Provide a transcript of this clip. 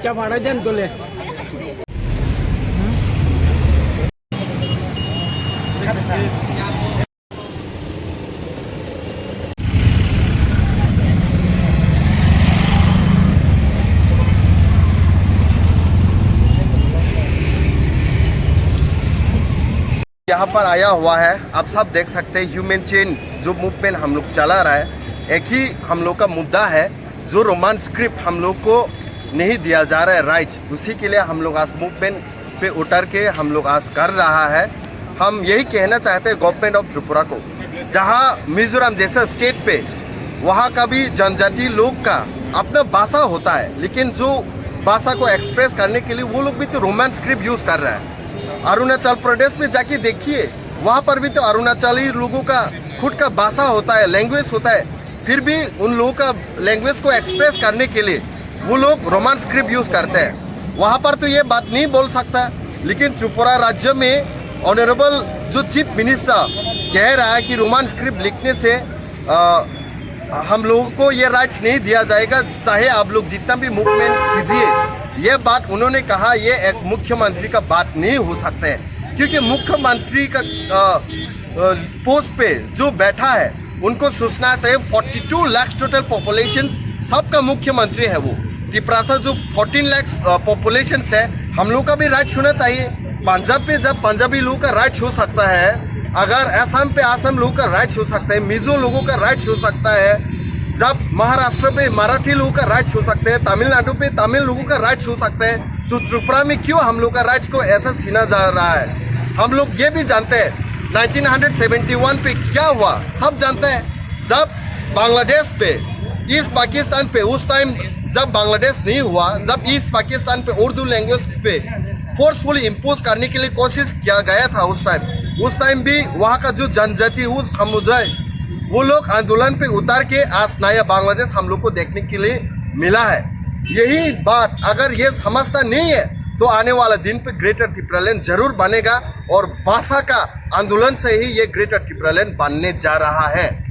नीचा फाड़ा देन तोले यहाँ पर आया हुआ है, आप सब देख सकते हैं ह्यूमन चेन जो मूवमेंट हम लोग चला रहा है। एक ही हम लोग का मुद्दा है, जो रोमान स्क्रिप्ट हम लोग को नहीं दिया जा रहा है राइट्स, उसी के लिए हम लोग आज मूवमेंट पे उतर के हम लोग आज कर रहा है। हम यही कहना चाहते हैं गवर्नमेंट ऑफ त्रिपुरा को, जहाँ मिजोरम जैसे स्टेट पे वहाँ का भी जनजाति लोग का अपना भाषा होता है, लेकिन जो भाषा को एक्सप्रेस करने के लिए वो लोग भी तो रोमान स्क्रिप्ट यूज़ कर रहा है। अरुणाचल प्रदेश में जाके देखिए, वहाँ पर भी तो अरुणाचली लोगों का खुद का भाषा होता है, लैंग्वेज होता है, फिर भी उन लोगों का लैंग्वेज को एक्सप्रेस करने के लिए वो लोग रोमान स्क्रिप्ट यूज़ करते हैं। वहाँ पर तो ये बात नहीं बोल सकता, लेकिन त्रिपुरा राज्य में ऑनरेबल जो चीफ मिनिस्टर कह रहा है कि रोमान स्क्रिप्ट लिखने से हम लोगों को ये राइट्स नहीं दिया जाएगा, चाहे आप लोग जितना भी मूवमेंट कीजिए। ये बात उन्होंने कहा, ये एक मुख्यमंत्री का बात नहीं हो सकता है, क्योंकि मुख्यमंत्री का पोस्ट पे जो बैठा है उनको सोचना चाहिए 42 लाख टोटल पॉपुलेशन सबका मुख्यमंत्री है वो। त्रिपुरा से जो 14 लाख पॉपुलेशन है, हम लोग का भी राइट होना चाहिए। पंजाब पे जब पंजाबी लोगों का राइट हो सकता है, अगर असम पे असम लोगों का राइट हो सकता है, मिजो लोगों का राइट हो सकता है, जब महाराष्ट्र पे मराठी लोगों का राइट हो सकते हैं, तमिलनाडु पे तमिल लोगों का राइट हो सकता है, तो त्रिपुरा में क्यों हम लोग का राइट को ऐसा छीना जा रहा है? हम लोग ये भी जानते हैं 1971 पे क्या हुआ, सब जानते हैं। जब बांग्लादेश पे ईस्ट पाकिस्तान पे, उस टाइम जब बांग्लादेश नहीं हुआ, जब ईस्ट पाकिस्तान पे उर्दू लैंग्वेज पे फोर्सफुली इम्पोज करने के लिए कोशिश किया गया था, उस टाइम भी वहाँ का जो जनजाति उस समुदाय वो लोग आंदोलन पे उतार के आज नया बांग्लादेश हम लोग को देखने के लिए मिला है। यही बात अगर ये समझता नहीं है तो आने वाला दिन पे ग्रेटर त्रिपुरालैंड जरूर बनेगा, और भाषा का आंदोलन से ही ये ग्रेटर त्रिपुरालैंड बनने जा रहा है।